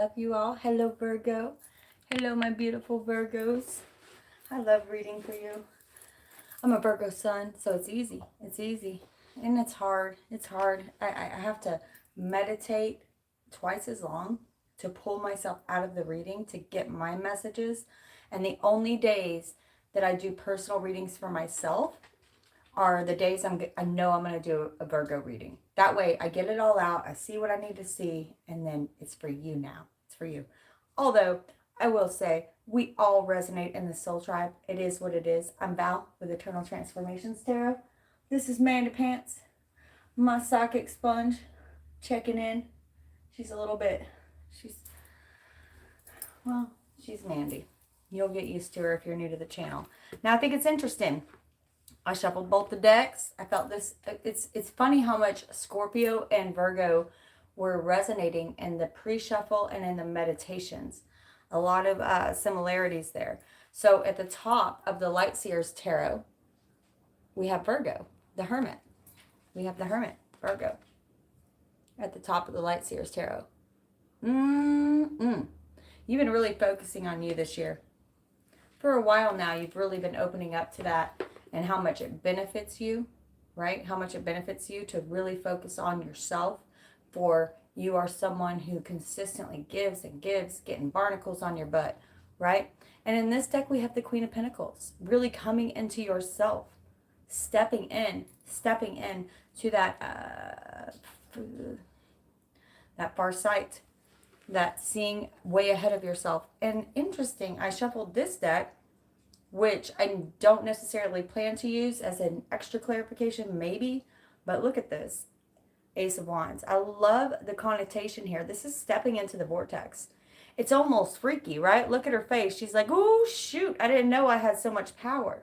Love you all. Hello, Virgo. Hello, my beautiful Virgos. I love reading for you. I'm a Virgo sun, so it's easy. It's easy. And it's hard. It's hard. I have to meditate twice as long to pull myself out of the reading to get my messages. And the only days that I do personal readings for myself are the days I know I'm going to do a Virgo reading. That way I get it all out. I see what I need to see. And then it's for you now. It's for you. Although I will say we all resonate in the soul tribe. It is what it is. I'm Val with Eternal Transformations Tarot. This is Mandy Pants, my psychic sponge, checking in. She's a little bit, she's Mandy. You'll get used to her if you're new to the channel. Now I think it's interesting. I shuffled both the decks. I felt this. It's funny how much Scorpio and Virgo were resonating in the pre-shuffle and in the meditations. A lot of similarities there. So at the top of the Light Seers Tarot, we have Virgo, the Hermit. We have the Hermit, Virgo, at the top of the Light Seers Tarot. You've been really focusing on you this year. For a while now, you've really been opening up to that and how much it benefits you, right? How much it benefits you to really focus on yourself, for you are someone who consistently gives and gives, getting barnacles on your butt, right? And in this deck, we have the Queen of Pentacles, really coming into yourself, stepping in to that far sight, that seeing way ahead of yourself. And interesting, I shuffled this deck, which I don't necessarily plan to use as an extra clarification, maybe, but look at this. Ace of Wands. I love the connotation here. This is stepping into the vortex. It's almost freaky, right? Look at her face. She's like, oh, shoot, I didn't know I had so much power.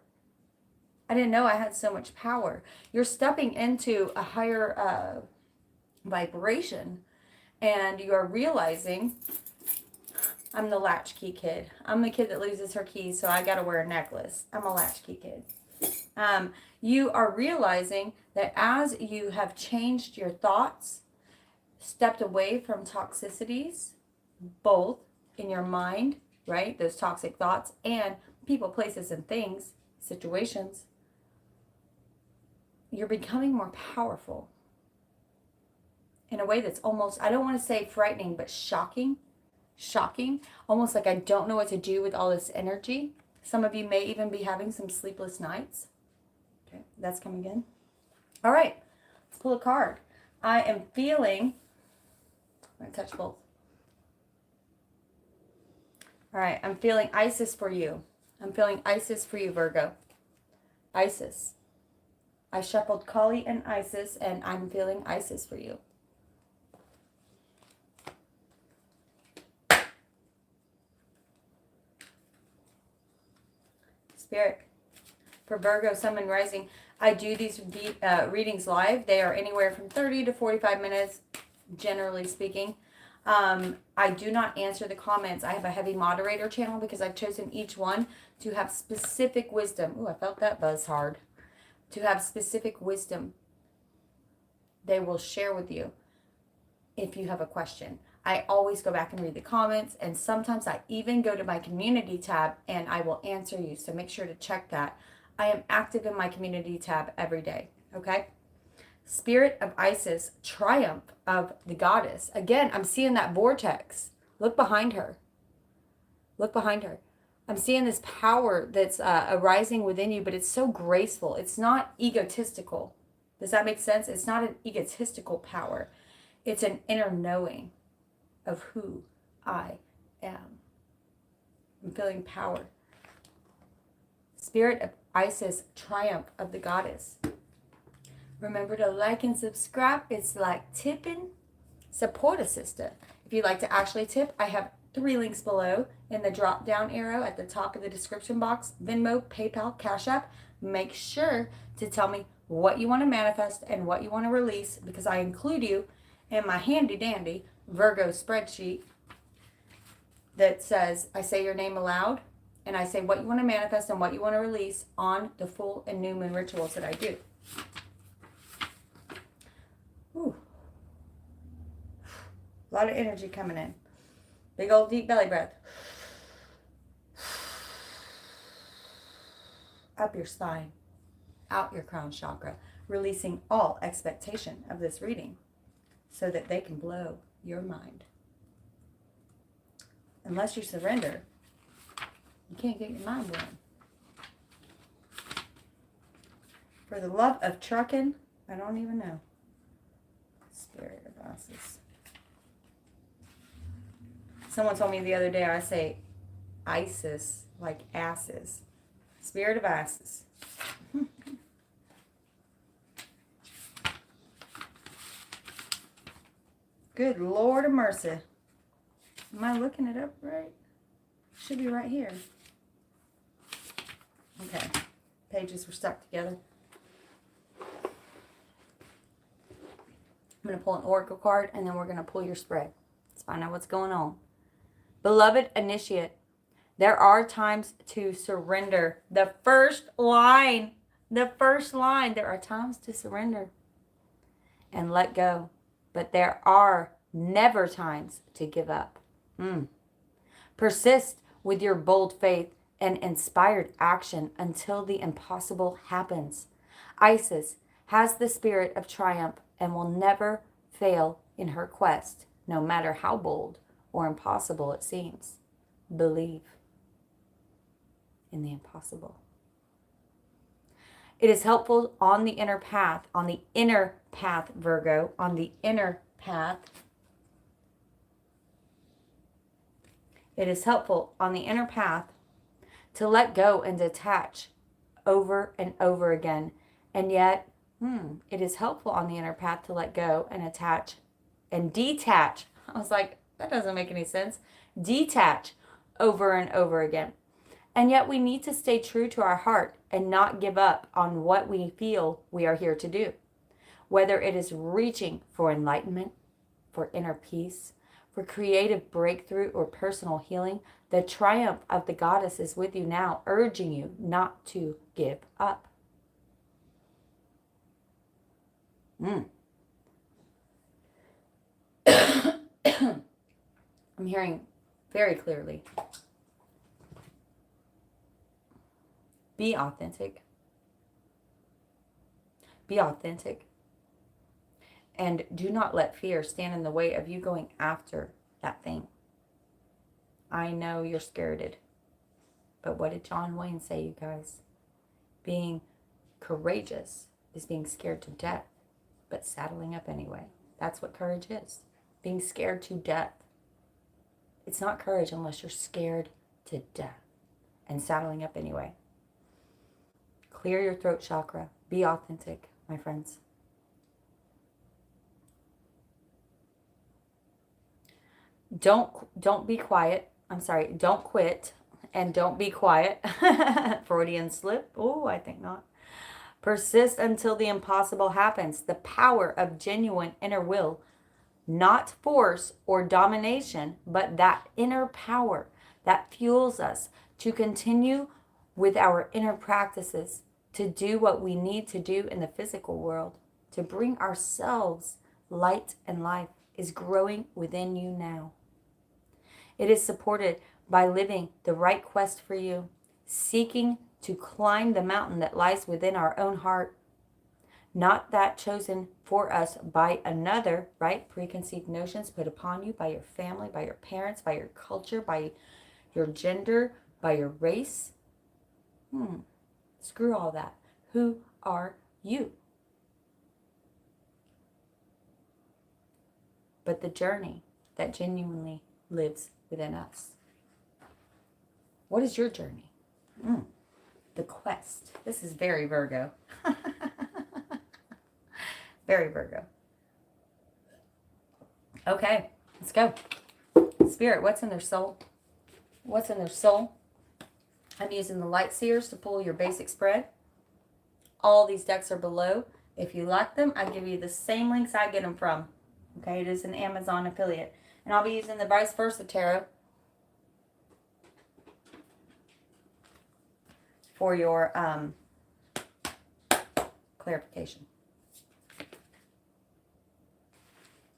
I didn't know I had so much power. You're stepping into a higher vibration, and you are realizing, I'm the latchkey kid. I'm the kid that loses her keys, so I got to wear a necklace. I'm a latchkey kid. You are realizing that as you have changed your thoughts, stepped away from toxicities, both in your mind, right? Those toxic thoughts, and people, places, and things, situations, you're becoming more powerful in a way that's almost, I don't want to say frightening, but shocking, almost like I don't know what to do with all this energy. Some of you may even be having some sleepless nights. Okay, that's coming in. All right, let's pull a card. I am feeling, I'm going to touch both. All right, I'm feeling Isis for you. I'm feeling Isis for you, Virgo. Isis. I shuffled Kali and Isis, and I'm feeling Isis for you. Spirit. For Virgo, Sun, and Rising, I do these readings live. They are anywhere from 30 to 45 minutes, generally speaking. I do not answer the comments. I have a heavy moderator channel because I've chosen each one to have specific wisdom. Ooh, I felt that buzz hard. To have specific wisdom they will share with you if you have a question. I always go back and read the comments, and sometimes I even go to my community tab and I will answer you. So make sure to check that. I am active in my community tab every day, okay? Spirit of Isis, triumph of the goddess. Again, I'm seeing that vortex. Look behind her. Look behind her. I'm seeing this power that's arising within you, but it's so graceful. It's not egotistical. Does that make sense? It's not an egotistical power. It's an inner knowing of who I am. I'm feeling power. Spirit of Isis, triumph of the goddess. Remember to like and subscribe. It's like tipping. Support a sister. If you'd like to actually tip, I have 3 links below in the drop down arrow at the top of the description box. Venmo, PayPal, Cash App. Make sure to tell me what you want to manifest and what you want to release, because I include you in my handy dandy Virgo spreadsheet that says, I say your name aloud and I say what you want to manifest and what you want to release on the full and new moon rituals that I do. Ooh. A lot of energy coming in. Big old deep belly breath. Up your spine, out your crown chakra, releasing all expectation of this reading so that they can blow your mind. Unless you surrender, you can't get your mind blown. For the love of trucking, I don't even know. Spirit of asses. Someone told me the other day I say ISIS like asses. Spirit of asses. Good Lord of mercy. Am I looking it up right? Should be right here. Okay. Pages were stuck together. I'm going to pull an oracle card and then we're going to pull your spread. Let's find out what's going on. Beloved initiate, there are times to surrender. The first line, there are times to surrender and let go. But there are never times to give up. Persist with your bold faith and inspired action until the impossible happens. Isis has the spirit of triumph and will never fail in her quest, no matter how bold or impossible it seems. Believe in the impossible. It is helpful on the inner path, Virgo, on the inner path. It is helpful on the inner path to let go and detach over and over again. And yet, it is helpful on the inner path to let go and attach and detach. I was like, that doesn't make any sense. Detach over and over again. And yet we need to stay true to our heart and not give up on what we feel we are here to do. Whether it is reaching for enlightenment, for inner peace, for creative breakthrough or personal healing, the triumph of the goddess is with you now, urging you not to give up. I'm hearing very clearly. Be authentic. Be authentic. And do not let fear stand in the way of you going after that thing. I know you're scared. But what did John Wayne say, you guys? Being courageous is being scared to death, but saddling up anyway. That's what courage is. Being scared to death. It's not courage unless you're scared to death and saddling up anyway. Clear your throat chakra. Be authentic, my friends. Don't be quiet. I'm sorry. Don't quit and don't be quiet. Freudian slip. Oh, I think not. Persist until the impossible happens. The power of genuine inner will, not force or domination, but that inner power that fuels us to continue with our inner practices, to do what we need to do in the physical world, to bring ourselves light and life, is growing within you now. It is supported by living the right quest for you, seeking to climb the mountain that lies within our own heart, not that chosen for us by another, right? Preconceived notions put upon you by your family, by your parents, by your culture, by your gender, by your race. Screw all that. Who are you? But the journey that genuinely lives within us. What is your journey? The quest. This is very Virgo. Very Virgo. Okay, let's go. Spirit, what's in their soul? What's in their soul? I'm using the Light Seers to pull your basic spread. All these decks are below. If you like them, I give you the same links I get them from. Okay, it is an Amazon affiliate. And I'll be using the Vice Versa Tarot for your clarification.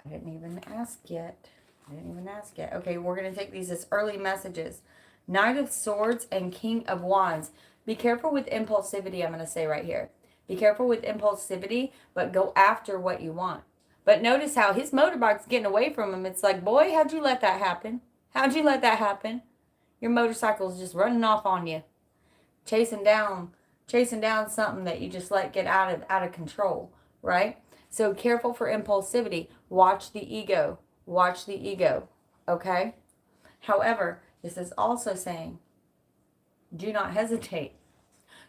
I didn't even ask yet. I didn't even ask it. Okay, we're going to take these as early messages. Knight of Swords and King of Wands. Be careful with impulsivity, I'm going to say right here. Be careful with impulsivity, but go after what you want. But notice how his motorbike's getting away from him. It's like, boy, how'd you let that happen? How'd you let that happen? Your motorcycle's just running off on you. Chasing down something that you just let get out of control, right? So careful for impulsivity. Watch the ego. Watch the ego, okay? However, this is also saying, do not hesitate.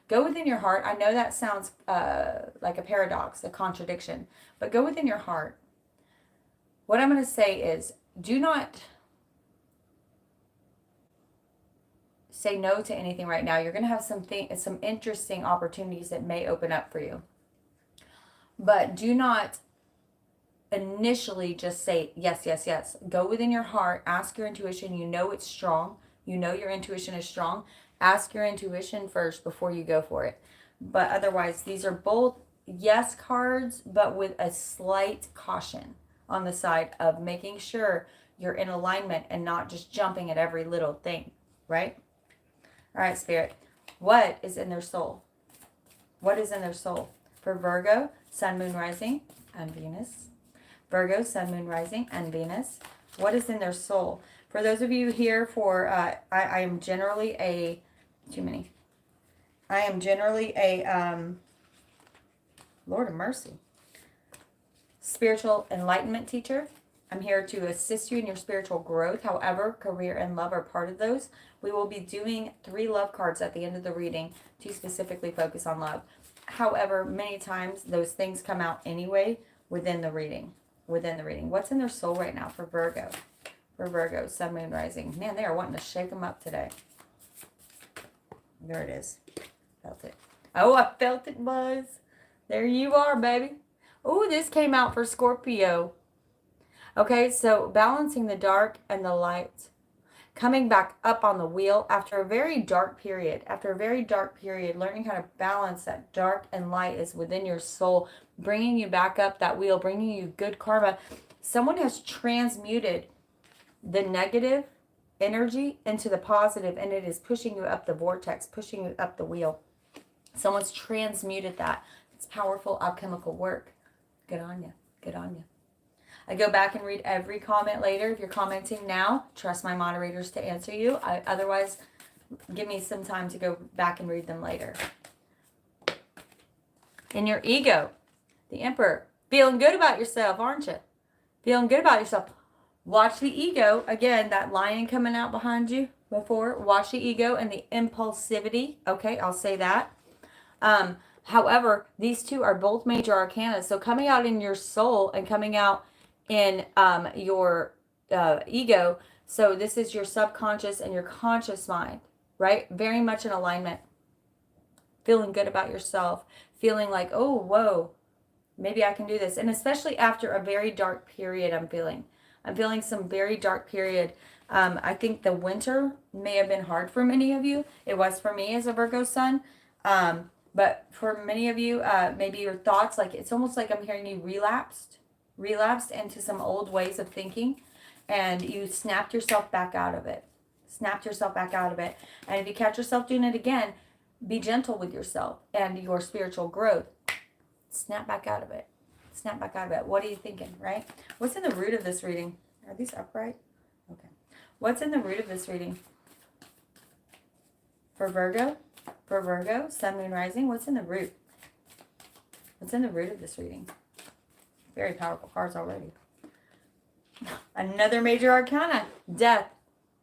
Go within your heart. I know that sounds like a paradox, a contradiction, but go within your heart. What I'm going to say is, do not say no to anything right now. You're going to have some interesting opportunities that may open up for you. But do not initially just say yes, yes, yes. Go within your heart. Ask your intuition. You know it's strong. You know your intuition is strong. Ask your intuition first before you go for it. But otherwise, these are both yes cards, but with a slight caution on the side of making sure you're in alignment and not just jumping at every little thing, right? All right, Spirit. What is in their soul? What is in their soul? For Virgo, Sun, Moon, Rising, and Venus. Virgo, Sun, Moon, Rising, and Venus. What is in their soul? For those of you here for, I am generally a, too many. I am generally a, Lord of mercy, spiritual enlightenment teacher. I'm here to assist you in your spiritual growth. However, career and love are part of those. We will be doing 3 love cards at the end of the reading to specifically focus on love. However, many times those things come out anyway within the reading. What's in their soul right now for Virgo? For Virgo, Sun, Moon, Rising. Man, they are wanting to shake them up today. There it is. Felt it. Oh, I felt it, Buzz. There you are, baby. Oh, this came out for Scorpio. Okay, so balancing the dark and the light. Coming back up on the wheel after a very dark period. After a very dark period, learning how to balance that dark and light is within your soul, bringing you back up that wheel, bringing you good karma. Someone has transmuted the negative energy into the positive, and it is pushing you up the vortex, pushing you up the wheel. Someone's transmuted that. It's powerful alchemical work. Good on you. Good on you. I go back and read every comment later. If you're commenting now, trust my moderators to answer you. Otherwise, give me some time to go back and read them later. In your ego, the Emperor. Feeling good about yourself, aren't you? Feeling good about yourself. Watch the ego. Again, that lion coming out behind you before. Watch the ego and the impulsivity. Okay, I'll say that. However, these two are both major arcana. So coming out in your soul and coming out in your ego. So this is your subconscious and your conscious mind, right? Very much in alignment. Feeling good about yourself. Feeling like, oh, whoa, maybe I can do this. And especially after a very dark period I'm feeling some very dark period. I think the winter may have been hard for many of you. It was for me as a Virgo sun. But for many of you, maybe your thoughts, like it's almost like I'm hearing you relapsed into some old ways of thinking, and you snapped yourself back out of it. And if you catch yourself doing it again, be gentle with yourself and your spiritual growth. Snap back out of it. What are you thinking, right? What's in the root of this reading? Are these upright? Okay. What's in the root of this reading? For Virgo, Sun, Moon, Rising, what's in the root? What's in the root of this reading? Very powerful cards already. Another major arcana, Death.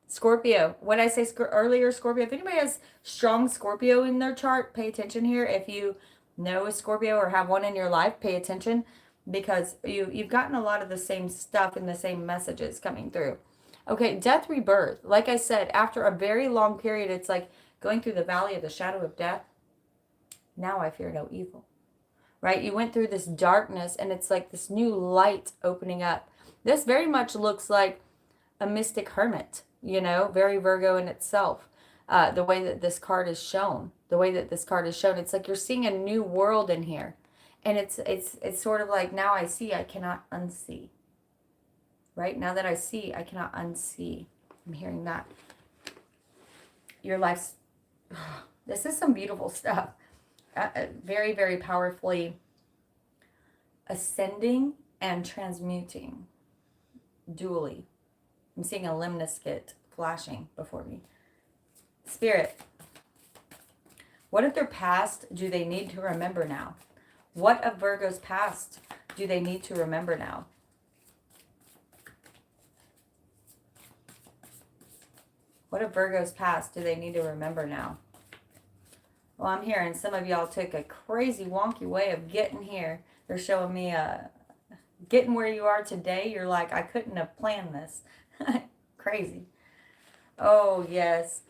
Scorpio. What I say earlier, Scorpio. If anybody has strong Scorpio in their chart, pay attention here. If you know a Scorpio or have one in your life, pay attention, because you've gotten a lot of the same stuff and the same messages coming through. Okay, death, rebirth. Like I said, after a very long period, it's like going through the valley of the shadow of death. Now I fear no evil. Right? You went through this darkness, and it's like this new light opening up. This very much looks like a mystic hermit, very Virgo in itself. The way that this card is shown. It's like you're seeing a new world in here. And it's sort of like, now I see, I cannot unsee. right? Now that I see, I cannot unsee. I'm hearing that. Your life's, this is some beautiful stuff. Very, very powerfully ascending and transmuting dually. I'm seeing a lemniscate flashing before me. Spirit, what of their past do they need to remember now? What of Virgo's past do they need to remember now? What of Virgo's past do they need to remember now? Well, I'm hearing some of y'all took a crazy wonky way of getting here. They're showing me getting where you are today. You're like, I couldn't have planned this. Crazy. Oh, yes.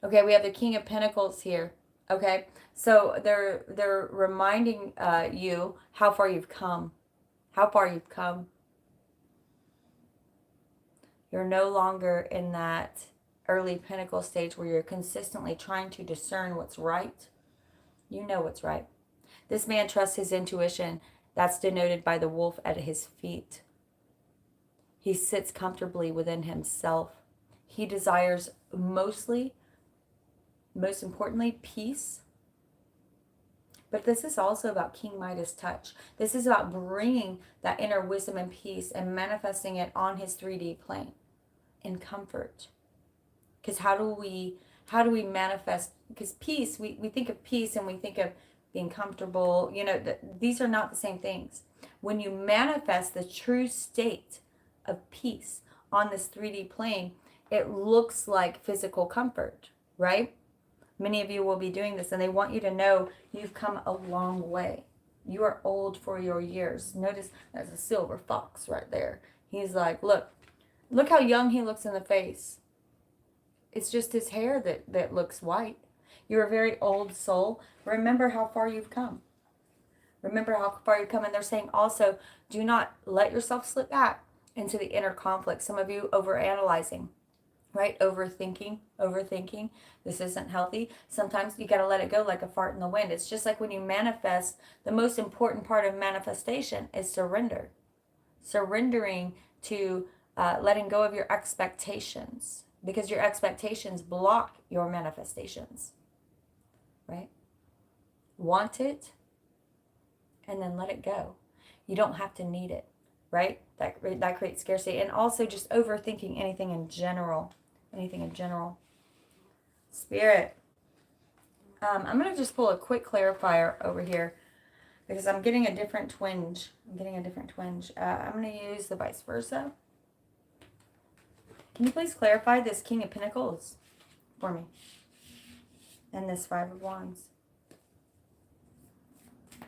Okay, we have the King of Pentacles here. Okay, so they're reminding you how far you've come. How far you've come. You're no longer in that early Pentacle stage where you're consistently trying to discern what's right. You know what's right. This man trusts his intuition. That's denoted by the wolf at his feet. He sits comfortably within himself. He desires most importantly, peace. But this is also about King Midas touch. This is about bringing that inner wisdom and peace and manifesting it on his 3D plane in comfort. Because how do we manifest? Because peace, we think of peace and we think of being comfortable. You know, these are not the same things. When you manifest the true state of peace on this 3D plane, it looks like physical comfort, right? Many of you will be doing this, and they want you to know you've come a long way. You are old for your years. Notice there's a silver fox right there. He's like, look how young he looks in the face. It's just his hair that looks white. You're a very old soul. Remember how far you've come. Remember how far you've come. And they're saying also, do not let yourself slip back into the inner conflict. Some of you overanalyzing, right? Overthinking. This isn't healthy. Sometimes you got to let it go like a fart in the wind. It's just like when you manifest, the most important part of manifestation is surrender. Surrendering to letting go of your expectations. Because your expectations block your manifestations, right? Want it, and then let it go. You don't have to need it, right? That creates scarcity. And also just overthinking anything in general. Spirit. I'm going to just pull a quick clarifier over here because I'm getting a different twinge. I'm going to use the vice versa. Can you please clarify this King of Pentacles for me? And this Five of Wands.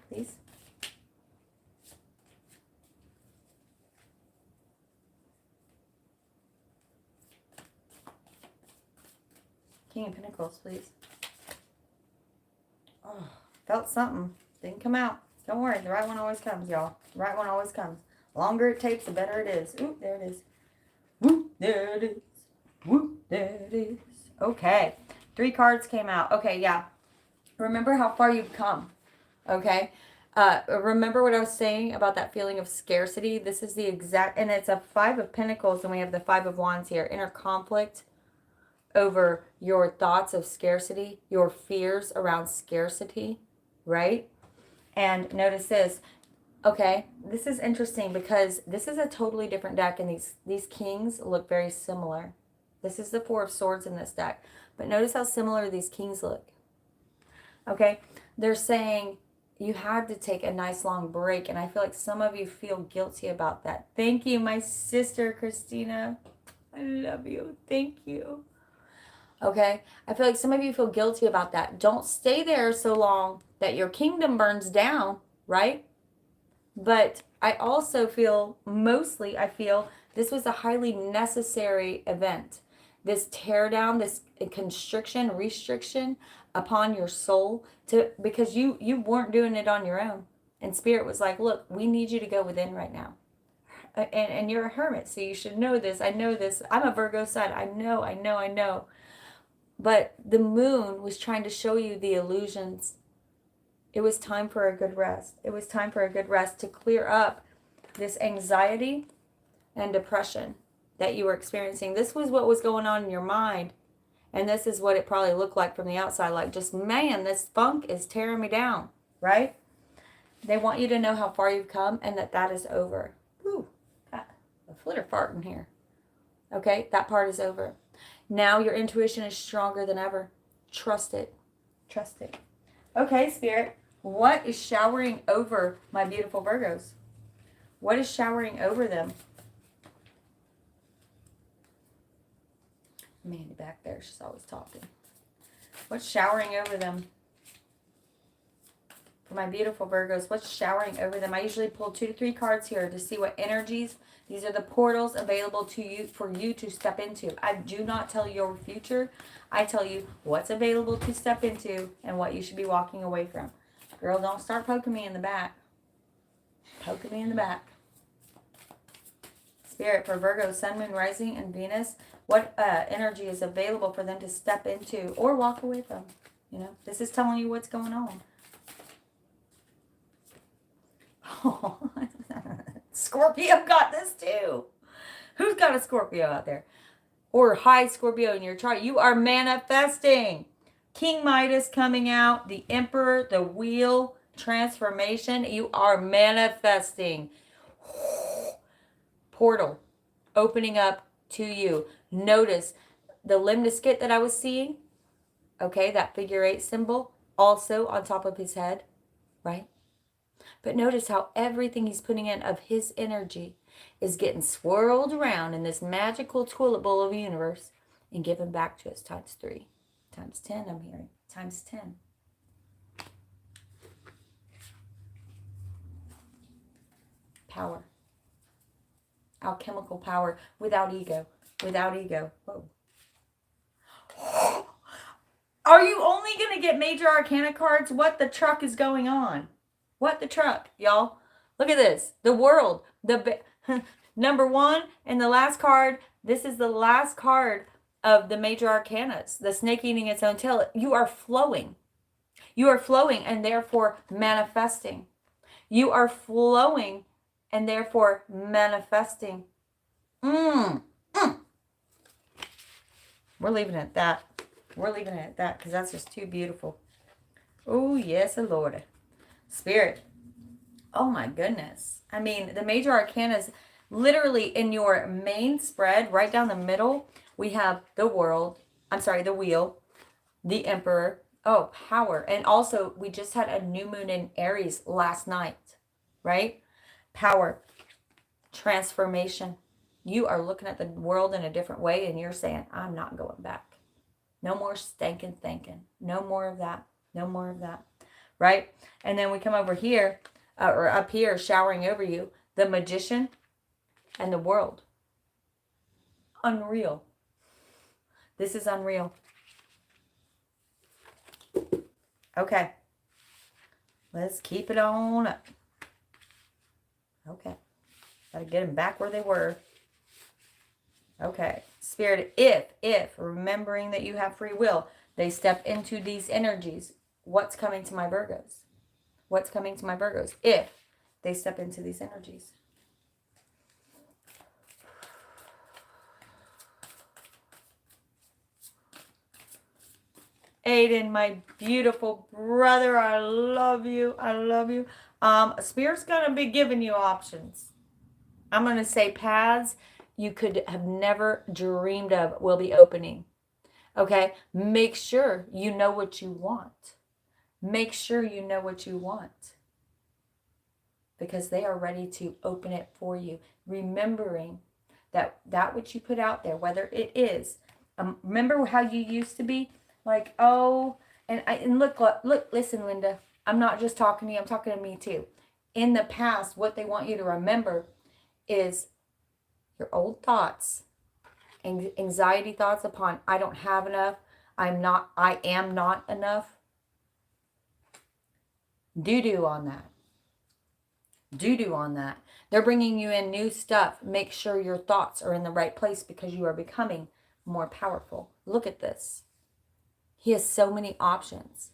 Please. King of Pentacles, please. Oh, felt something. Didn't come out. Don't worry. The right one always comes, y'all. The right one always comes. The longer it takes, the better it is. Ooh, there it is. Whoop, there it is. Whoop, there it is. Okay. 3 cards came out. Okay, yeah. Remember how far you've come. Okay. Remember what I was saying about that feeling of scarcity? This is the exact, and it's a 5 of Pentacles, and we have the 5 of Wands here. Inner conflict over your thoughts of scarcity, your fears around scarcity, right? And notice this. Okay, this is interesting because this is a totally different deck, and these kings look very similar. This is the 4 of Swords in this deck. But notice how similar these kings look. Okay, they're saying you had to take a nice long break, and I feel like some of you feel guilty about that. Thank you, my sister, Christina. I love you. Thank you. Okay, I feel like some of you feel guilty about that. Don't stay there so long that your kingdom burns down, right? But I also feel, I feel this was a highly necessary event. This tear down, this constriction, restriction upon your soul, because you weren't doing it on your own. And Spirit was like, look, we need you to go within right now. And you're a hermit, so you should know this. I know this. I'm a Virgo sun. I know. But the moon was trying to show you the illusions. It was time for a good rest. It was time for a good rest to clear up this anxiety and depression that you were experiencing. This was what was going on in your mind. And this is what it probably looked like from the outside. Like, just, man, this funk is tearing me down, right? They want you to know how far you've come and that is over. Whew, got a flitter fart in here. Okay, that part is over. Now your intuition is stronger than ever. Trust it. Trust it. Okay, Spirit, what is showering over my beautiful Virgos? What is showering over them? Mandy back there, she's always talking. What's showering over them? For my beautiful Virgos, what's showering over them? I usually pull 2 to 3 cards here to see what energies. These are the portals available to you for you to step into. I do not tell you your future. I tell you what's available to step into and what you should be walking away from. Girl, don't start poking me in the back. Poking me in the back. Spirit, for Virgo, Sun, Moon, Rising, and Venus, what energy is available for them to step into or walk away from? You know, this is telling you what's going on. Oh, Scorpio got this too. Who's got a Scorpio out there? Or high Scorpio in your chart? You are manifesting. King Midas coming out. The Emperor, the Wheel, transformation. You are manifesting. Portal opening up to you. Notice the limniscate that I was seeing. Okay, that figure 8 symbol also on top of his head, right? But notice how everything he's putting in of his energy is getting swirled around in this magical toilet bowl of the universe and given back to us times 3. Times 10, I'm hearing. Times 10. Power. Alchemical power without ego. Without ego. Whoa. Are you only going to get major arcana cards? What the truck is going on? What the truck, y'all? Look at this. The world. The number 1 and the last card. This is the last card of the major arcanas. The snake eating its own tail. You are flowing. You are flowing and therefore manifesting. You are flowing and therefore manifesting. We're leaving it at that. We're leaving it at that because that's just too beautiful. Oh, yes, Lord. Spirit. Oh, my goodness. I mean, the major arcanas, literally in your main spread, right down the middle, we have the world. I'm sorry, the Wheel, the Emperor. Oh, power. And also, we just had a new moon in Aries last night, right? Power. Transformation. You are looking at the world in a different way and you're saying, I'm not going back. No more stinking thinking. No more of that. No more of that. Right? And then we come over here, or up here, showering over you, the Magician and the world. Unreal. This is unreal. Okay. Let's keep it on up. Okay. Got to get them back where they were. Okay. Spirit, if, remembering that you have free will, they step into these energies. What's coming to my Virgos? What's coming to my Virgos if they step into these energies? Aiden, my beautiful brother, I love you. I love you. Spirit's going to be giving you options. I'm going to say paths you could have never dreamed of will be opening. Okay? Make sure you know what you want. Make sure you know what you want. Because they are ready to open it for you. Remembering that which you put out there, whether it is, remember how you used to be? Like, oh, and look, listen, Linda, I'm not just talking to you, I'm talking to me too. In the past, what they want you to remember is your old thoughts, anxiety thoughts upon, I don't have enough, I am not enough. Doo-doo on that. Doo-doo on that. They're bringing you in new stuff. Make sure your thoughts are in the right place because you are becoming more powerful. Look at this. He has so many options.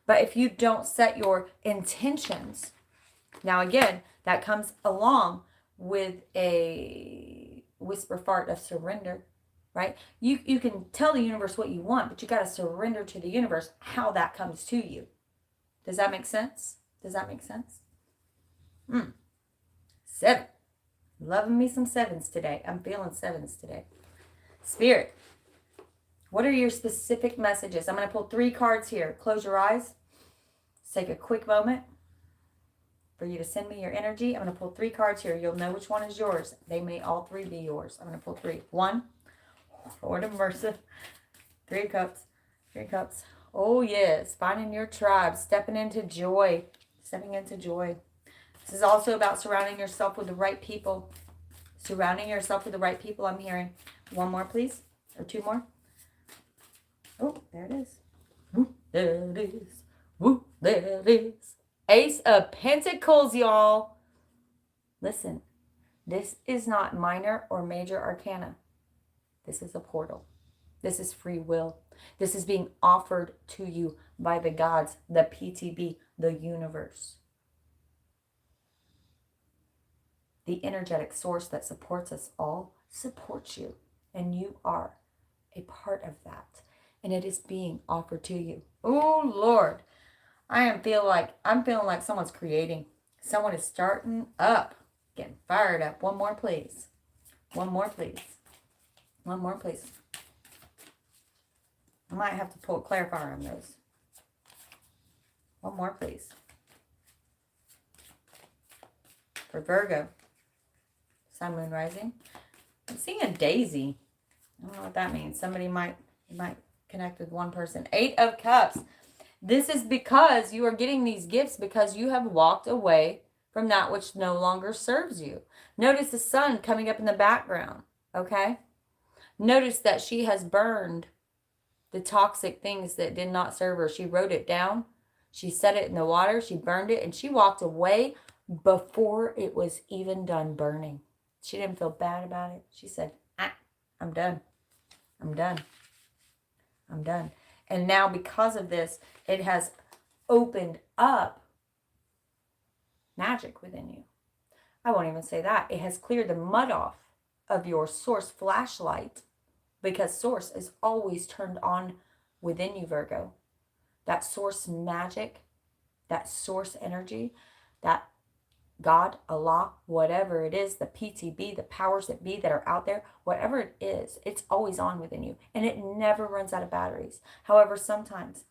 But if you don't set your intentions, now again, that comes along with a whisper fart of surrender, right? You can tell the universe what you want, but you got to surrender to the universe how that comes to you. Does that make sense? Does that make sense? 7. Loving me some 7s today. I'm feeling 7s today. Spirit, what are your specific messages? I'm going to pull 3 cards here. Close your eyes. Take a quick moment for you to send me your energy. I'm going to pull 3 cards here. You'll know which one is yours. They may all 3 be yours. I'm going to pull 3. 1, Lord of Mercy. 3 cups. 3 cups. Oh, yes. Finding your tribe. Stepping into joy. Stepping into joy. This is also about surrounding yourself with the right people. Surrounding yourself with the right people, I'm hearing. 1 more, please. Or 2 more. Oh, there it is. Woo, there it is. Woo, there it is. Ace of Pentacles, y'all. Listen, this is not minor or major arcana. This is a portal. This is free will. This is being offered to you by the gods, the PTB, the universe. The energetic source that supports us all supports you. And you are a part of that. And it is being offered to you. Oh, Lord. I'm feeling like someone's creating. Someone is starting up. Getting fired up. 1 more, please. 1 more, please. 1 more, please. I might have to pull a clarifier on those. 1 more, please. For Virgo. Sun, Moon, Rising. I'm seeing a daisy. I don't know what that means. Somebody might connect with one person. 8 of Cups. This is because you are getting these gifts because you have walked away from that which no longer serves you. Notice the sun coming up in the background, okay? Notice that she has burned the toxic things that did not serve her. She wrote it down. She set it in the water. She burned it, and she walked away before it was even done burning. She didn't feel bad about it. She said, I'm done. I'm done. I'm done. And now because of this, it has opened up magic within you. I won't even say that. It has cleared the mud off of your source flashlight because source is always turned on within you, Virgo. That source magic, that source energy, that God, Allah, whatever it is, the PTB, the powers that be that are out there, whatever it is, it's always on within you. And it never runs out of batteries. However, sometimes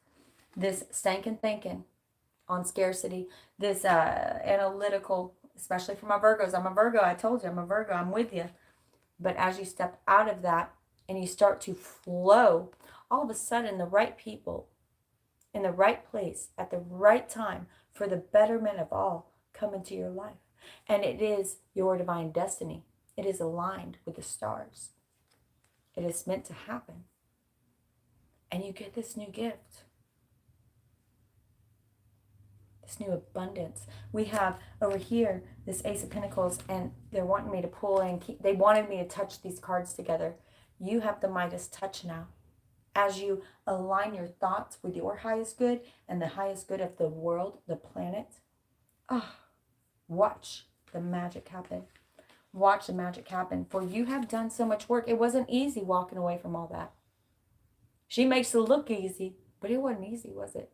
this stinking thinking on scarcity, this analytical, especially for my Virgos. I'm a Virgo. I told you I'm a Virgo. I'm with you. But as you step out of that and you start to flow, all of a sudden the right people in the right place at the right time for the betterment of all come into your life. And it is your divine destiny. It is aligned with the stars. It is meant to happen. And you get this new gift. This new abundance. We have over here this Ace of Pentacles, and they're wanting me to pull and they wanted me to touch these cards together. You have the Midas touch now. As you align your thoughts with your highest good and the highest good of the world, the planet, watch the magic happen. Watch the magic happen. For you have done so much work. It wasn't easy walking away from all that. She makes it look easy, but it wasn't easy, was it?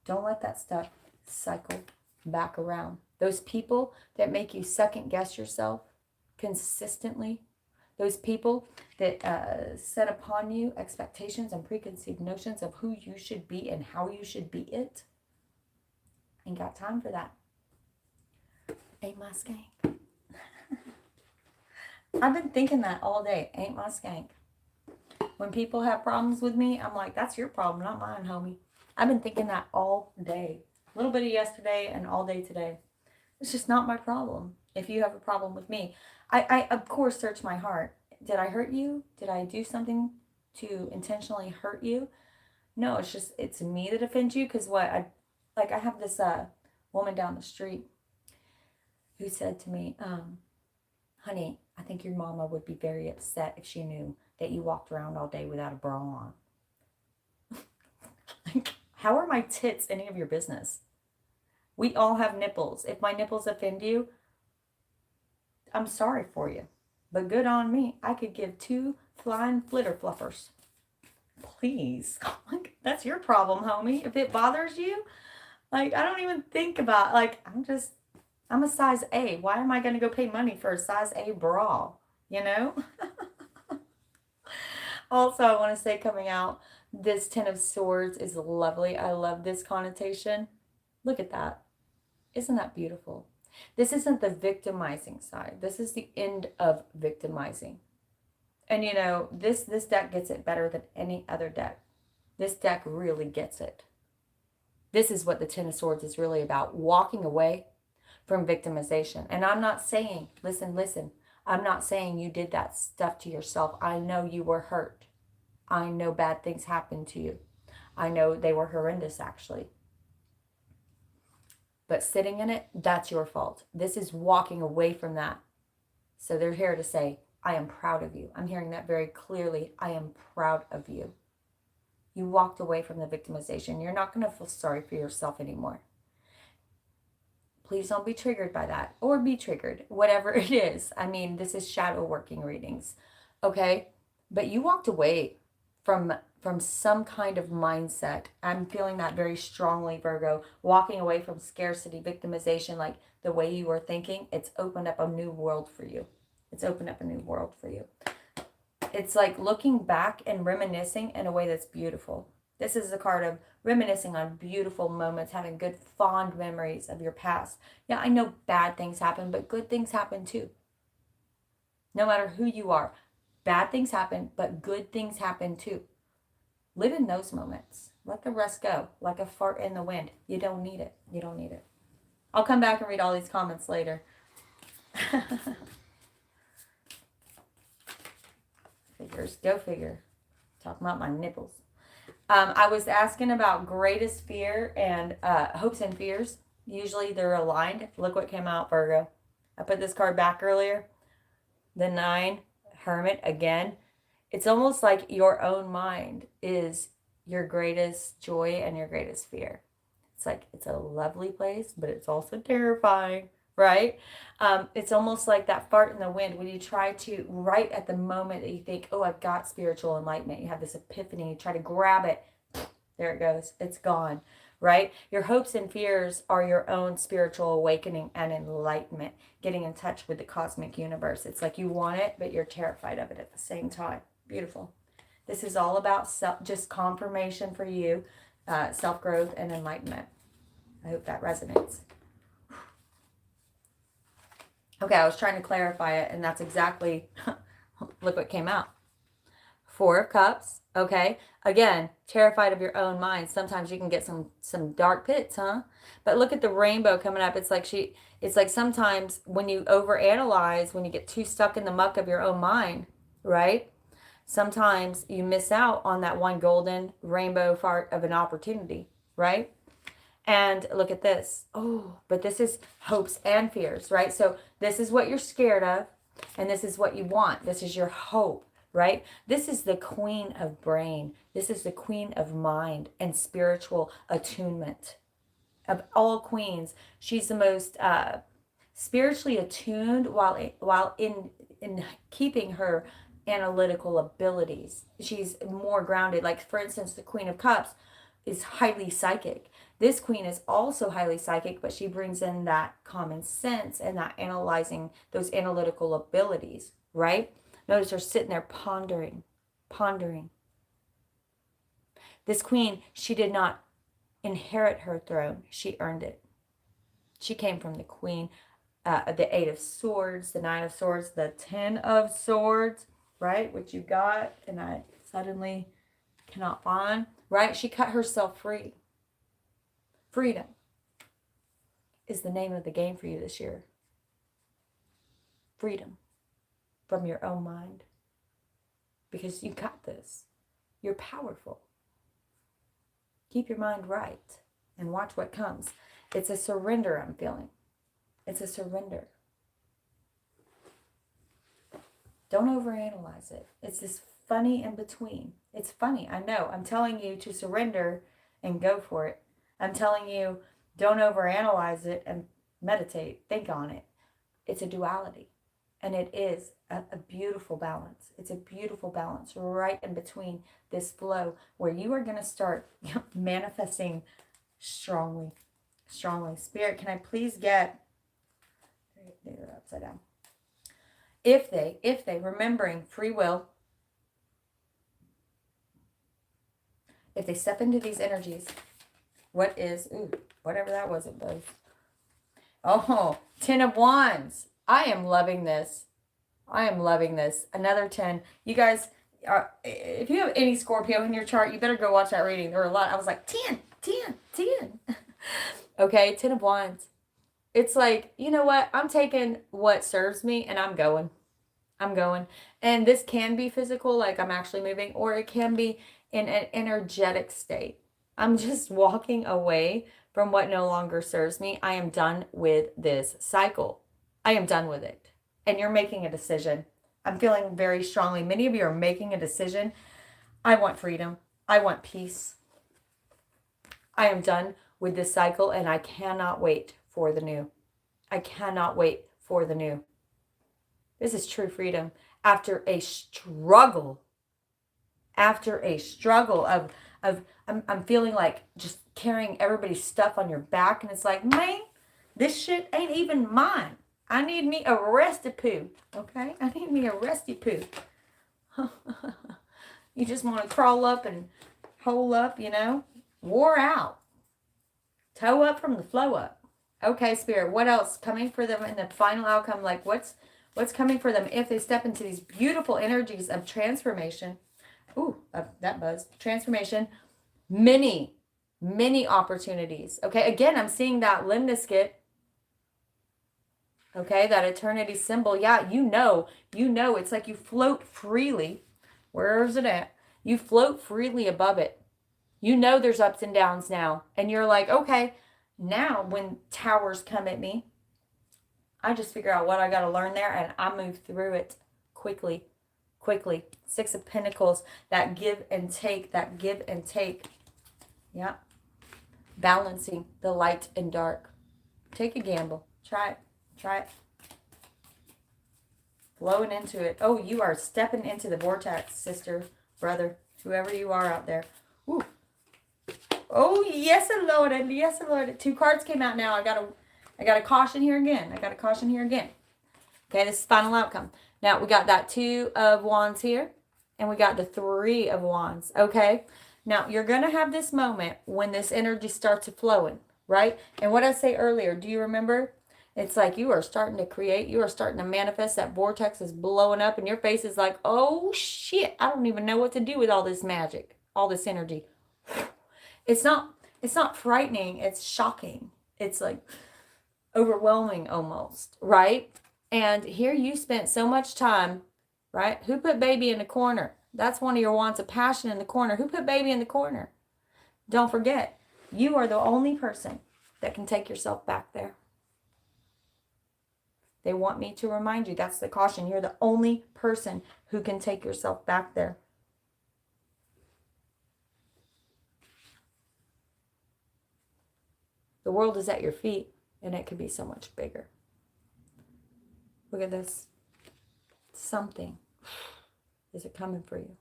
Don't let that stuff cycle back around. Those people that make you second guess yourself consistently, those people that set upon you expectations and preconceived notions of who you should be and how you should be it, ain't got time for that. Ain't my skank. I've been thinking that all day. Ain't my skank. When people have problems with me, I'm like, that's your problem, not mine, homie. I've been thinking that all day. A little bit of yesterday and all day today. It's just not my problem. If you have a problem with me, I of course search my heart. Did I hurt you? Did I do something to intentionally hurt you? No, it's me that offends you. Because I have this woman down the street who said to me, honey, I think your mama would be very upset if she knew that you walked around all day without a bra on. How are my tits any of your business? We all have nipples. If my nipples offend you, I'm sorry for you. But good on me. I could give 2 flying flitter fluffers. Please. That's your problem, homie. If it bothers you, like, I don't even think about, like, I'm a size A. Why am I going to go pay money for a size A bra? You know? Also, I want to say, coming out, this Ten of Swords is lovely. I love this connotation. Look at that. Isn't that beautiful? This isn't the victimizing side. This is the end of victimizing. And you know, this deck gets it better than any other deck. This deck really gets it. This is what the Ten of Swords is really about. Walking away from victimization. And I'm not saying, listen. I'm not saying you did that stuff to yourself. I know you were hurt. I know bad things happened to you. I know they were horrendous, actually. But sitting in it, that's your fault. This is walking away from that. So they're here to say, I am proud of you. I'm hearing that very clearly. I am proud of you. You walked away from the victimization. You're not going to feel sorry for yourself anymore. Please don't be triggered by that, or be triggered, whatever it is. I mean, this is shadow working readings, okay? But you walked away from some kind of mindset. I'm feeling that very strongly, Virgo. Walking away from scarcity, victimization, like the way you were thinking, it's opened up a new world for you. It's opened up a new world for you. It's like looking back and reminiscing in a way that's beautiful. This is a card of reminiscing on beautiful moments, having good, fond memories of your past. Yeah, I know bad things happen, but good things happen too. No matter who you are, bad things happen, but good things happen too. Live in those moments. Let the rest go, like a fart in the wind. You don't need it. You don't need it. I'll come back and read all these comments later. Figures, go figure. Talking about my nipples. I was asking about greatest fear and hopes and fears. Usually they're aligned. Look what came out, Virgo. I put this card back earlier. The 9, Hermit, again. It's almost like your own mind is your greatest joy and your greatest fear. It's like, it's a lovely place, but it's also terrifying, right? It's almost like that fart in the wind when you try to, right at the moment that you think, oh, I've got spiritual enlightenment, you have this epiphany, you try to grab it, there it goes, it's gone, right? Your hopes and fears are your own spiritual awakening and enlightenment, getting in touch with the cosmic universe. It's like you want it, but you're terrified of it at the same time. Beautiful. This is all about just confirmation for you, self-growth and enlightenment. I hope that resonates. Okay, I was trying to clarify it, and that's exactly, look what came out. 4 of Cups, okay? Again, terrified of your own mind. Sometimes you can get some dark pits, huh? But look at the rainbow coming up. It's like sometimes when you overanalyze, when you get too stuck in the muck of your own mind, right? Sometimes you miss out on that one golden rainbow fart of an opportunity, right? And look at this. Oh, but this is hopes and fears, right? So this is what you're scared of, and this is what you want. This is your hope, right? This is the queen of brain. This is the queen of mind and spiritual attunement. Of all queens, she's the most spiritually attuned while in keeping her analytical abilities. She's more grounded. Like, for instance, the Queen of Cups is highly psychic. This queen is also highly psychic, but she brings in that common sense and that analyzing, those analytical abilities, right? Notice her sitting there pondering. This queen, she did not inherit her throne. She earned it. She came from the queen, the 8 of Swords, the 9 of Swords, the 10 of Swords, right? Which you got, and I suddenly cannot find, right? She cut herself free. Freedom is the name of the game for you this year. Freedom from your own mind. Because you got this. You're powerful. Keep your mind right and watch what comes. It's a surrender I'm feeling. It's a surrender. Don't overanalyze it. It's this funny in between. It's funny, I know. I'm telling you to surrender and go for it. I'm telling you, Don't overanalyze it and meditate. Think on it. It's a duality. And it is a beautiful balance. It's a beautiful balance right in between this flow where you are going to start manifesting strongly. Strongly. Spirit, can I please get, they're upside down. If they, remembering free will, if they step into these energies, what is, whatever that was, it was. Oh, 10 of Wands. I am loving this. I am loving this. Another 10. You guys, if you have any Scorpio in your chart, you better go watch that reading. There were a lot. I was like, 10, 10, 10. Okay, 10 of Wands. It's like, you know what? I'm taking what serves me and I'm going. I'm going. And this can be physical, like I'm actually moving, or it can be in an energetic state. I'm just walking away from what no longer serves me. I am done with this cycle. I am done with it. And you're making a decision. I'm feeling very strongly. Many of you are making a decision. I want freedom. I want peace. I am done with this cycle and I cannot wait for the new. I cannot wait for the new. This is true freedom. After a struggle of I'm feeling like just carrying everybody's stuff on your back, and it's like, man, this shit ain't even mine. I need me a resty poo, okay? I need me a resty poo. You just want to crawl up and hole up, you know? Wore out. Toe up from the flow up. Okay, Spirit, what else coming for them in the final outcome? Like, what's coming for them if they step into these beautiful energies of transformation? Ooh, that buzz. Transformation. Many opportunities. Okay, again, I'm seeing that limniscate. Okay, that eternity symbol. Yeah, you know, it's like you float freely. Where is it at? You float freely above it. You know there's ups and downs now. And you're like, okay, now when towers come at me, I just figure out what I got to learn there and I move through it quickly. 6 of Pentacles, that give and take, Yeah. Balancing the light and dark. Take a gamble. Try it. Flowing into it. Oh, you are stepping into the vortex, sister, brother, whoever you are out there. Ooh. Oh, yes, Lord. Yes, Lord. 2 cards came out now. I got a caution here again. Okay, this is final outcome. Now, we got that 2 of Wands here, and we got the 3 of Wands, okay? Now, you're going to have this moment when this energy starts flowing, right? And what I say earlier, do you remember? It's like you are starting to create, you are starting to manifest, that vortex is blowing up, and your face is like, oh, shit, I don't even know what to do with all this magic, all this energy. It's not frightening, it's shocking. It's like overwhelming almost, right? And here you spent so much time, right? Who put baby in the corner? That's one of your wants of passion in the corner. Who put baby in the corner? Don't forget, you are the only person that can take yourself back there. They want me to remind you, that's the caution. You're the only person who can take yourself back there. The world is at your feet, and it could be so much bigger. Look at this. Something is coming for you.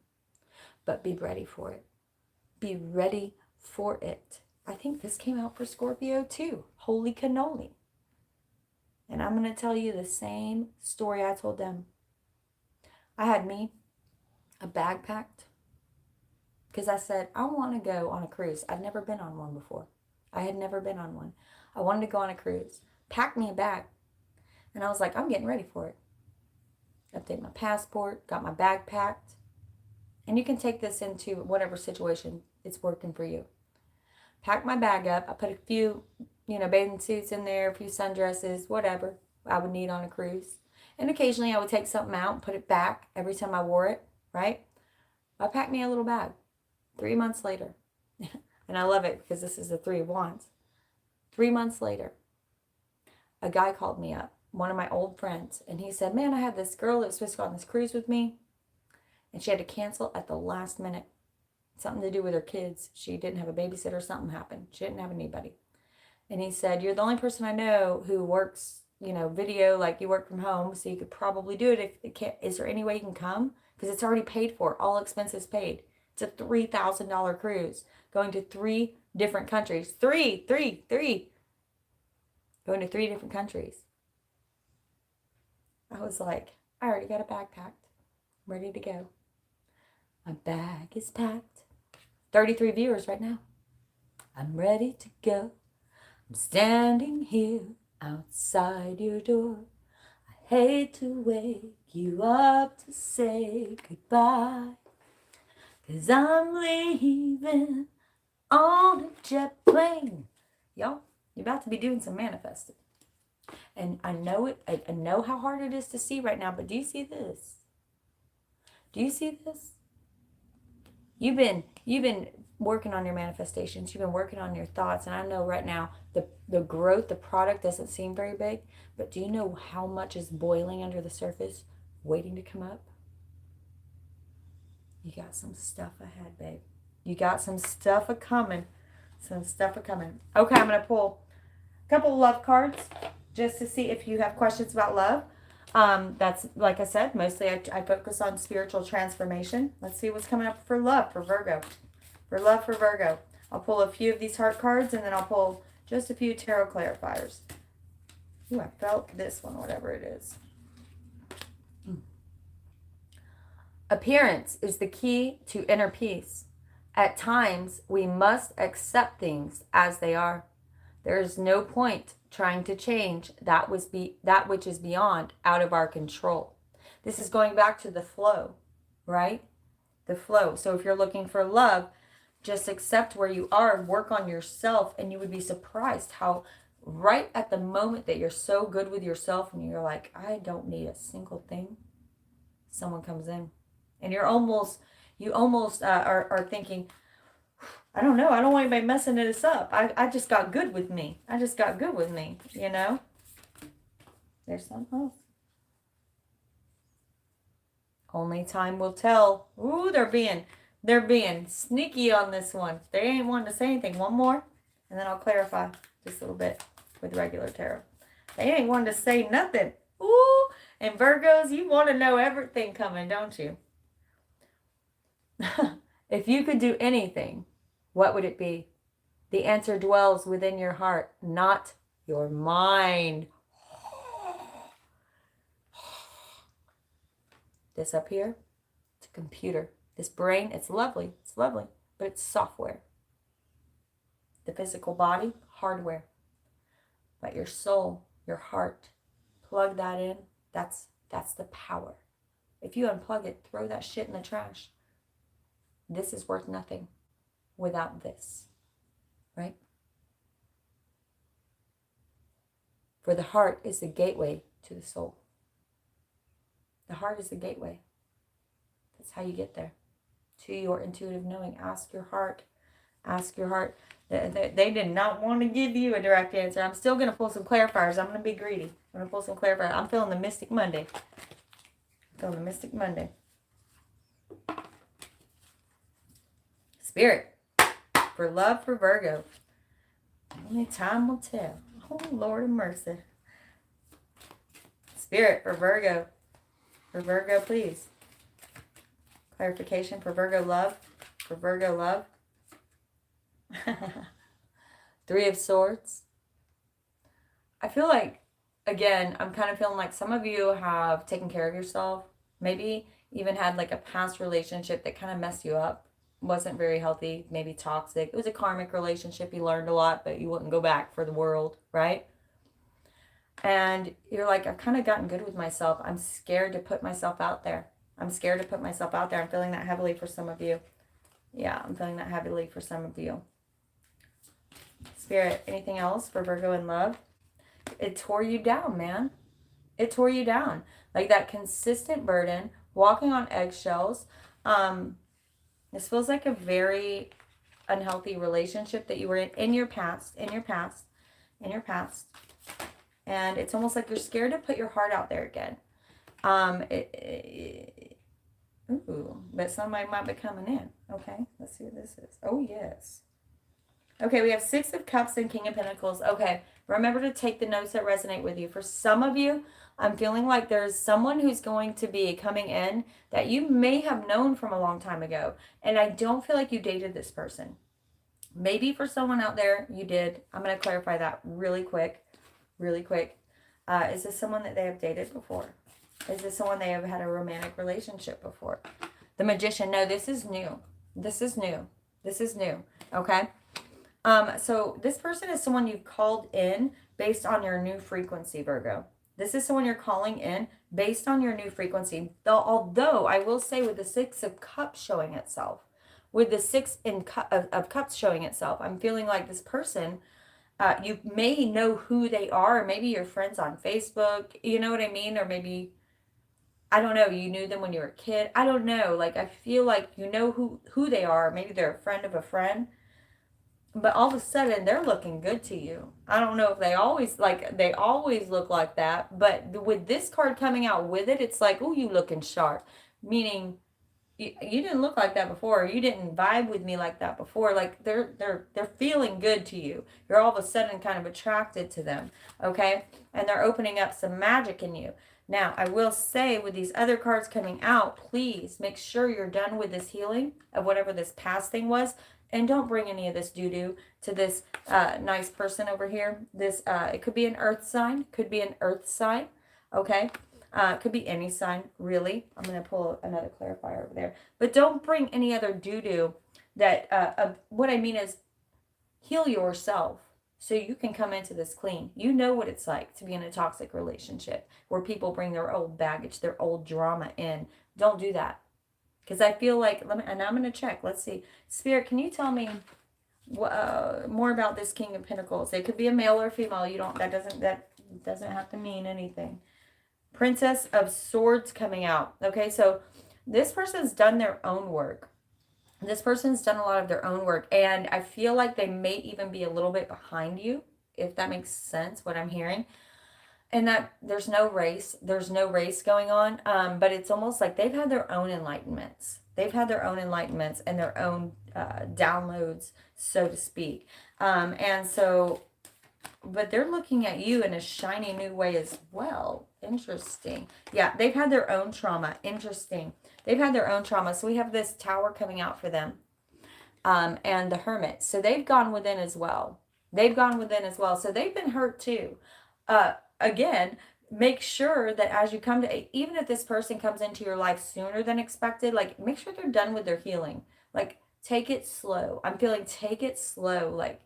But be ready for it. Be ready for it. I think this came out for Scorpio too. Holy cannoli. And I'm going to tell you the same story I told them. I had me a bag packed because I said, I want to go on a cruise. I'd never been on one before. I had never been on one. I wanted to go on a cruise. Packed me a bag. And I was like, I'm getting ready for it. Update my passport, got my bag packed. And you can take this into whatever situation it's working for you. Packed my bag up. I put a few, bathing suits in there, a few sundresses, whatever I would need on a cruise. And occasionally I would take something out and put it back every time I wore it, right? I packed me a little bag 3 months later. And I love it because this is the 3 of Wands. 3 months later, a guy called me up, one of my old friends, and he said, man, I had this girl that was supposed to go on this cruise with me, and she had to cancel at the last minute. Something to do with her kids. She didn't have a babysitter. Something happened. She didn't have anybody. And he said, you're the only person I know who works, you know, video, like you work from home, so you could probably do it if it can't. Is there any way you can come? Because it's already paid for, all expenses paid. It's a $3,000 cruise going to 3 different countries. Three. Going to 3 different countries. I was like, I already got a bag packed. I'm ready to go. My bag is packed. 33 viewers right now. I'm ready to go. I'm standing here outside your door. I hate to wake you up to say goodbye, 'cause I'm leaving on a jet plane. Y'all, you're about to be doing some manifesting. And I know it. I know how hard it is to see right now, but do you see this? Do you see this? You've been working on your manifestations. You've been working on your thoughts. And I know right now the growth, the product doesn't seem very big. But do you know how much is boiling under the surface, waiting to come up? You got some stuff ahead, babe. You got some stuff a-coming. Some stuff a-coming. Okay, I'm going to pull a couple of love cards just to see if you have questions about love. That's, like I said, mostly I focus on spiritual transformation. Let's see what's coming up for love for Virgo. For love for Virgo. I'll pull a few of these heart cards, and then I'll pull just a few tarot clarifiers. Ooh, I felt this one, whatever it is. Appearance is the key to inner peace. At times, we must accept things as they are. There is no point trying to change that which is beyond, out of our control. This is going back to the flow, right? The flow. So if you're looking for love, just accept where you are, work on yourself, and you would be surprised how right at the moment that you're so good with yourself and you're like, I don't need a single thing, someone comes in. And you almost are thinking, I don't know. I don't want anybody messing this up. I just got good with me. I just got good with me, you know? There's something else. Only time will tell. Ooh, they're being sneaky on this one. They ain't wanting to say anything. One more, and then I'll clarify just a little bit with regular tarot. They ain't wanting to say nothing. Ooh, and Virgos, you want to know everything coming, don't you? If you could do anything, what would it be? The answer dwells within your heart, not your mind. This up here, it's a computer. This brain, it's lovely, but it's software. The physical body, hardware. But your soul, your heart, plug that in. That's the power. If you unplug it, throw that shit in the trash. This is worth nothing without this, right? For the heart is the gateway to the soul. The heart is the gateway. That's how you get there, to your intuitive knowing. Ask your heart. Ask your heart. They did not want to give you a direct answer. I'm still going to pull some clarifiers. I'm going to be greedy. I'm going to pull some clarifiers. I'm feeling the Mystic Monday. Spirit, for love for Virgo. Only time will tell. Oh, Lord of mercy. Spirit, for Virgo. For Virgo, please. Clarification for Virgo love. For Virgo love. 3 of Swords. I feel like, again, I'm kind of feeling like some of you have taken care of yourself. Maybe even had like a past relationship that kind of messed you up. Wasn't very healthy, maybe toxic. It was a karmic relationship. You learned a lot, but you wouldn't go back for the world, right? And you're like, I've kind of gotten good with myself. I'm scared to put myself out there. I'm feeling that heavily for some of you. Yeah, I'm feeling that heavily for some of you. Spirit, anything else for Virgo in love? It tore you down, man. It tore you down. Like that consistent burden, walking on eggshells. This feels like a very unhealthy relationship that you were in your past. And it's almost like you're scared to put your heart out there again. But somebody might be coming in. Okay, let's see what this is. Oh, yes. Okay, we have Six of Cups and King of Pentacles. Okay, remember to take the notes that resonate with you. For some of you, I'm feeling like there's someone who's going to be coming in that you may have known from a long time ago. And I don't feel like you dated this person. Maybe for someone out there, you did. I'm going to clarify that really quick. Really quick. Is this someone that they have dated before? Is this someone they have had a romantic relationship before? The Magician. No, this is new. This is new. This is new. Okay? So this person is someone you've called in based on your new frequency, Virgo. This is someone you're calling in based on your new frequency. Although I will say with the Six of Cups showing itself, with the of Cups showing itself, I'm feeling like this person, you may know who they are. Or maybe you're friends on Facebook. You know what I mean? Or maybe, I don't know, you knew them when you were a kid. I don't know. Like, I feel like you know who they are. Maybe they're a friend of a friend. But all of a sudden, they're looking good to you. I don't know if they always look like that. But with this card coming out with it, it's like, oh, you looking sharp. Meaning, you didn't look like that before. You didn't vibe with me like that before. Like they're feeling good to you. You're all of a sudden kind of attracted to them. Okay? And they're opening up some magic in you. Now, I will say with these other cards coming out, please make sure you're done with this healing of whatever this past thing was. And don't bring any of this doo-doo to this nice person over here. This it could be an earth sign. Could be an earth sign. Okay? It could be any sign, really. I'm going to pull another clarifier over there. But don't bring any other doo-doo that, what I mean is heal yourself so you can come into this clean. You know what it's like to be in a toxic relationship where people bring their old baggage, their old drama in. Don't do that. Because I feel like, and I'm going to check. Let's see. Spirit, can you tell me more about this King of Pentacles? It could be a male or female. That doesn't have to mean anything. Princess of Swords coming out. Okay, so this person's done their own work. This person's done a lot of their own work. And I feel like they may even be a little bit behind you, if that makes sense, what I'm hearing. And that there's no race. There's no race going on. But it's almost like they've had their own enlightenments. They've had their own enlightenments and their own downloads, so to speak. And so, but they're looking at you in a shiny new way as well. Interesting. Yeah, they've had their own trauma. Interesting. They've had their own trauma. So we have this Tower coming out for them. And the Hermit. So they've gone within as well. They've gone within as well. So they've been hurt too. Again, make sure that as you come to, even if this person comes into your life sooner than expected, like make sure they're done with their healing. Like take it slow. I'm feeling take it slow, like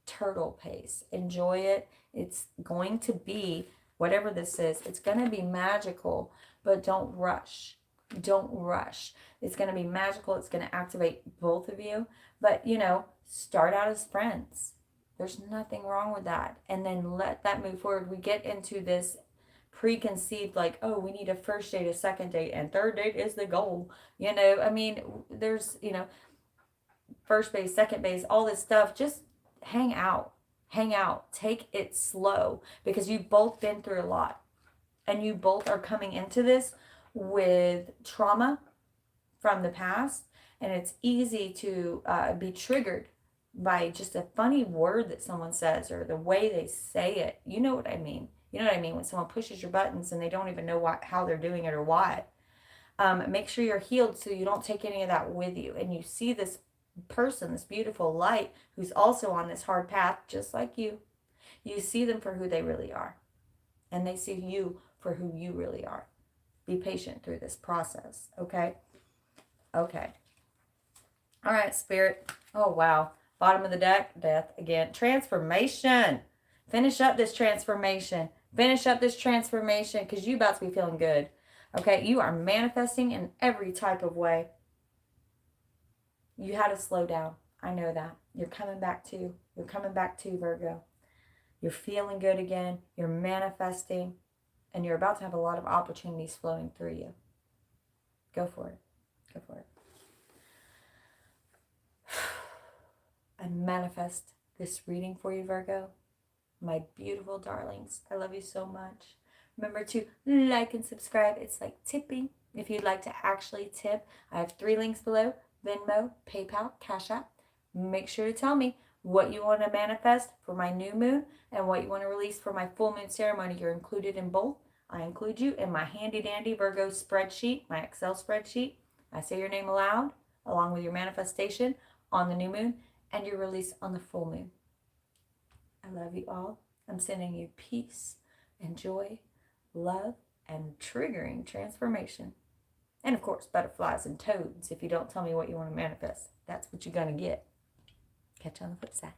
turtle pace. Enjoy it. It's going to be, whatever this is, it's going to be magical, but don't rush. Don't rush. It's going to be magical. It's going to activate both of you. But, start out as friends. There's nothing wrong with that. And then let that move forward. We get into this preconceived, like, oh, we need a first date, a second date, and third date is the goal. There's, first base, second base, all this stuff. Just hang out. Hang out. Take it slow because you've both been through a lot. And you both are coming into this with trauma from the past. And it's easy to be triggered by just a funny word that someone says or the way they say it. You know what I mean? You know what I mean? When someone pushes your buttons and they don't even know how they're doing it or why. Make sure you're healed so you don't take any of that with you. And you see this person, this beautiful light, who's also on this hard path, just like you. You see them for who they really are. And they see you for who you really are. Be patient through this process, okay? Okay. All right, Spirit. Oh, wow. Bottom of the deck, Death again. Transformation. Finish up this transformation. Finish up this transformation because you about to be feeling good. Okay, you are manifesting in every type of way. You had to slow down. I know that. You're coming back to. You're coming back to, Virgo. You're feeling good again. You're manifesting. And you're about to have a lot of opportunities flowing through you. Go for it. Go for it. I manifest this reading for you, Virgo. My beautiful darlings. I love you so much. Remember to like and subscribe. It's like tipping. If you'd like to actually tip, I have 3 links below. Venmo, PayPal, Cash App. Make sure to tell me what you want to manifest for my new moon and what you want to release for my full moon ceremony. You're included in both. I include you in my handy dandy Virgo spreadsheet, my Excel spreadsheet. I say your name aloud along with your manifestation on the new moon and your release on the full moon. I love you all. I'm sending you peace and joy, love, and triggering transformation. And of course, butterflies and toads if you don't tell me what you want to manifest. That's what you're going to get. Catch you on the flip side.